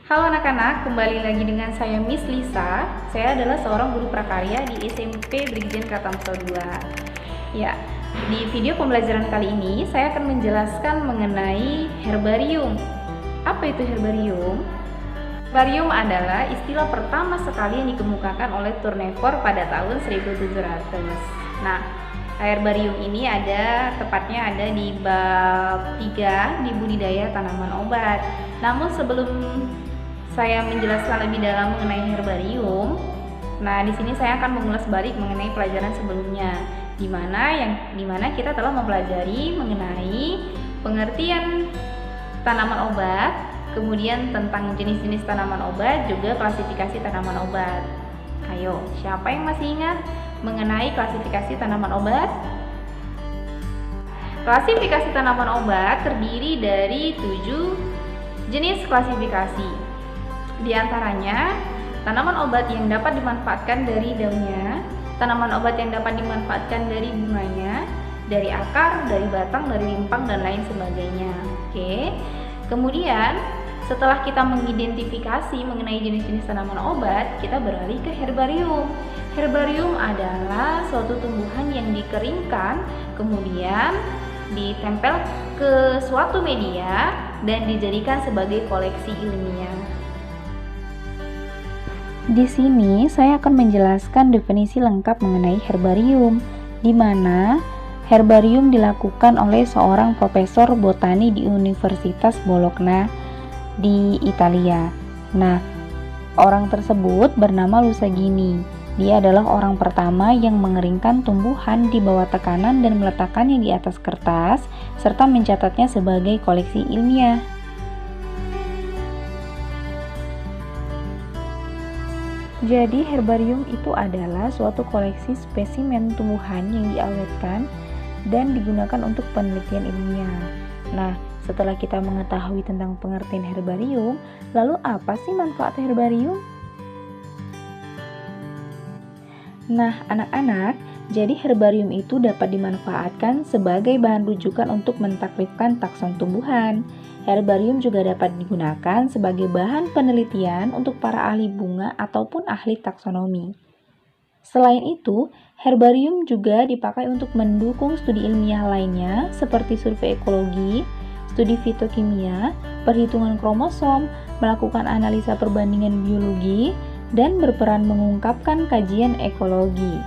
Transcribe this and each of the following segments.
Halo anak-anak, kembali lagi dengan saya Miss Lisa. Saya adalah seorang guru prakarya di SMP Brigjen Katamso 2. Ya, di video pembelajaran kali ini saya akan menjelaskan mengenai herbarium. Apa itu herbarium? Herbarium adalah istilah pertama sekali yang dikemukakan oleh Tournefort pada tahun 1700. Nah, herbarium ini tepatnya ada di bab 3 di budidaya tanaman obat. Namun sebelum saya menjelaskan lebih dalam mengenai herbarium, nah di sini saya akan mengulas balik mengenai pelajaran sebelumnya, di mana kita telah mempelajari mengenai pengertian tanaman obat, kemudian tentang jenis-jenis tanaman obat, juga klasifikasi tanaman obat. Ayo, siapa yang masih ingat mengenai klasifikasi tanaman obat? Klasifikasi tanaman obat terdiri dari 7 jenis klasifikasi. Di antaranya, tanaman obat yang dapat dimanfaatkan dari daunnya, tanaman obat yang dapat dimanfaatkan dari bunganya, dari akar, dari batang, dari limpang, dan lain sebagainya. Oke. Kemudian, setelah kita mengidentifikasi mengenai jenis-jenis tanaman obat, kita beralih ke herbarium. Herbarium adalah suatu tumbuhan yang dikeringkan, kemudian ditempel ke suatu media dan dijadikan sebagai koleksi ilmiah. Di sini saya akan menjelaskan definisi lengkap mengenai herbarium, di mana herbarium dilakukan oleh seorang profesor botani di Universitas Bologna di Italia. Nah, orang tersebut bernama Lusagini. Dia adalah orang pertama yang mengeringkan tumbuhan di bawah tekanan dan meletakkannya di atas kertas, serta mencatatnya sebagai koleksi ilmiah. Jadi herbarium itu adalah suatu koleksi spesimen tumbuhan yang diawetkan dan digunakan untuk penelitian ilmiah. Nah, setelah kita mengetahui tentang pengertian herbarium, lalu apa sih manfaat herbarium? Nah, anak-anak, jadi herbarium itu dapat dimanfaatkan sebagai bahan rujukan untuk mentaklifkan takson tumbuhan. Herbarium juga dapat digunakan sebagai bahan penelitian untuk para ahli bunga ataupun ahli taksonomi. Selain itu, herbarium juga dipakai untuk mendukung studi ilmiah lainnya seperti survei ekologi, studi fitokimia, perhitungan kromosom, melakukan analisa perbandingan biologi, dan berperan mengungkapkan kajian ekologi.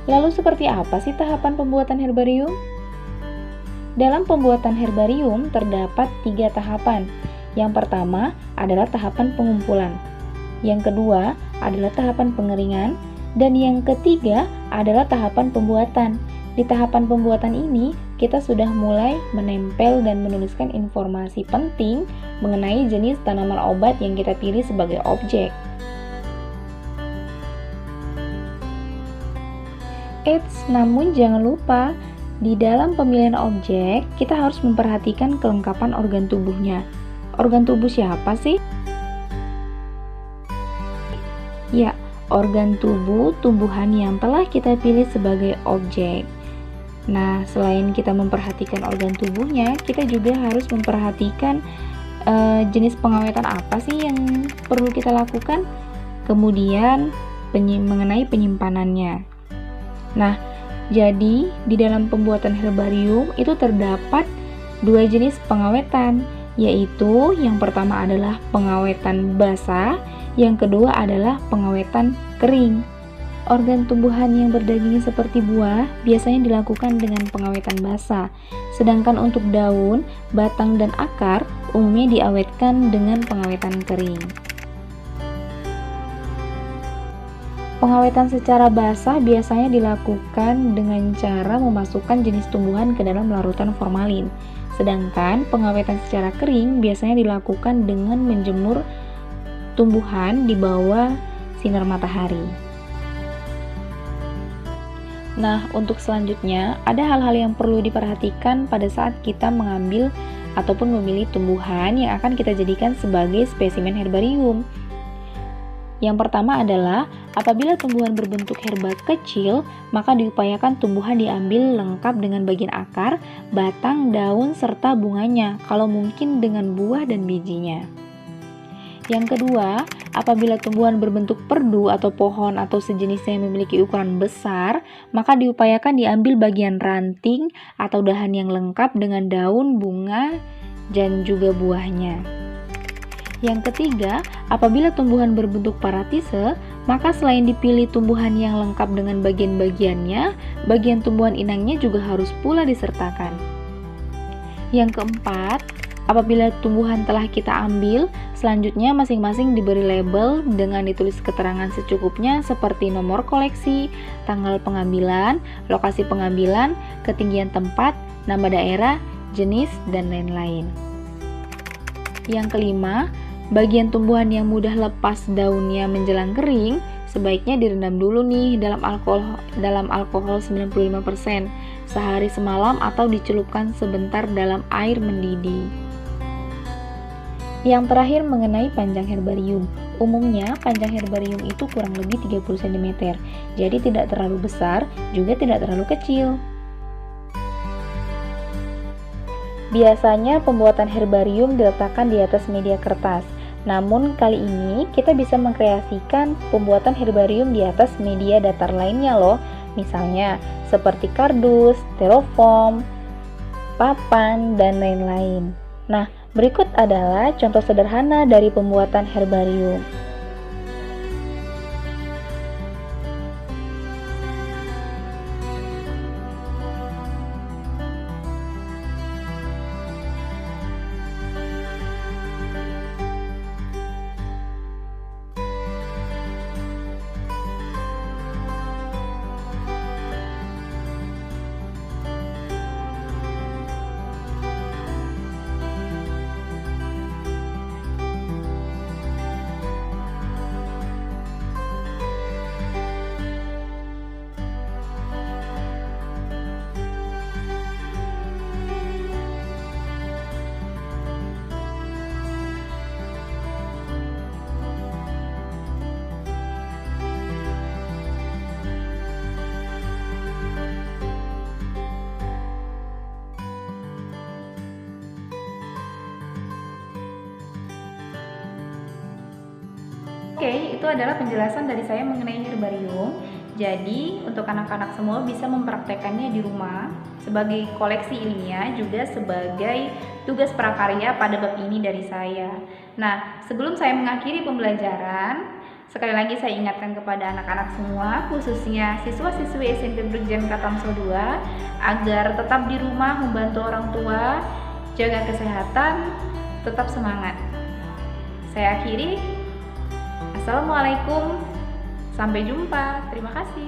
Lalu seperti apa sih tahapan pembuatan herbarium? Dalam pembuatan herbarium terdapat 3 tahapan. Yang pertama adalah tahapan pengumpulan, yang kedua adalah tahapan pengeringan, dan yang ketiga adalah tahapan pembuatan. Di tahapan pembuatan ini, kita sudah mulai menempel dan menuliskan informasi penting mengenai jenis tanaman obat yang kita pilih sebagai objek. Namun jangan lupa, di dalam pemilihan objek, kita harus memperhatikan kelengkapan organ tubuhnya. Organ tubuh siapa sih? Ya, organ tubuh tumbuhan yang telah kita pilih sebagai objek. Nah, selain kita memperhatikan organ tubuhnya, kita juga harus memperhatikan jenis pengawetan apa sih yang perlu kita lakukan, kemudian mengenai penyimpanannya. Nah, jadi di dalam pembuatan herbarium itu terdapat 2 jenis pengawetan, yaitu yang pertama adalah pengawetan basah, yang kedua adalah pengawetan kering. Organ tumbuhan yang berdaging seperti buah biasanya dilakukan dengan pengawetan basah, sedangkan untuk daun, batang, dan akar umumnya diawetkan dengan pengawetan kering. Pengawetan secara basah biasanya dilakukan dengan cara memasukkan jenis tumbuhan ke dalam larutan formalin, sedangkan pengawetan secara kering biasanya dilakukan dengan menjemur tumbuhan di bawah sinar matahari. Nah, untuk selanjutnya, ada hal-hal yang perlu diperhatikan pada saat kita mengambil ataupun memilih tumbuhan yang akan kita jadikan sebagai spesimen herbarium. Yang pertama adalah apabila tumbuhan berbentuk herba kecil, maka diupayakan tumbuhan diambil lengkap dengan bagian akar, batang, daun, serta bunganya, kalau mungkin dengan buah dan bijinya. Yang kedua, apabila tumbuhan berbentuk perdu atau pohon atau sejenisnya yang memiliki ukuran besar, maka diupayakan diambil bagian ranting atau dahan yang lengkap dengan daun, bunga, dan juga buahnya. Yang ketiga, apabila tumbuhan berbentuk paratise, maka selain dipilih tumbuhan yang lengkap dengan bagian-bagiannya, bagian tumbuhan inangnya juga harus pula disertakan. Yang keempat, apabila tumbuhan telah kita ambil, selanjutnya masing-masing diberi label dengan ditulis keterangan secukupnya seperti nomor koleksi, tanggal pengambilan, lokasi pengambilan, ketinggian tempat, nama daerah, jenis, dan lain-lain. Yang kelima, bagian tumbuhan yang mudah lepas daunnya menjelang kering sebaiknya direndam dulu nih dalam alkohol 95% sehari semalam atau dicelupkan sebentar dalam air mendidih. Yang terakhir mengenai panjang herbarium. Umumnya panjang herbarium itu kurang lebih 30 cm, jadi tidak terlalu besar, juga tidak terlalu kecil. Biasanya pembuatan herbarium diletakkan di atas media kertas. Namun kali ini kita bisa mengkreasikan pembuatan herbarium di atas media datar lainnya loh. Misalnya seperti kardus, styrofoam, papan, dan lain-lain. Nah, berikut adalah contoh sederhana dari pembuatan herbarium. Oke, itu adalah penjelasan dari saya mengenai herbarium. Jadi, untuk anak-anak semua bisa mempraktekannya di rumah sebagai koleksi ilmiah, juga sebagai tugas prakarya pada bab ini dari saya. Nah, sebelum saya mengakhiri pembelajaran, sekali lagi saya ingatkan kepada anak-anak semua, khususnya siswa-siswi SMP Brigjen Katamso 2, agar tetap di rumah membantu orang tua, jaga kesehatan, tetap semangat. Saya akhiri. Assalamualaikum, sampai jumpa, terima kasih.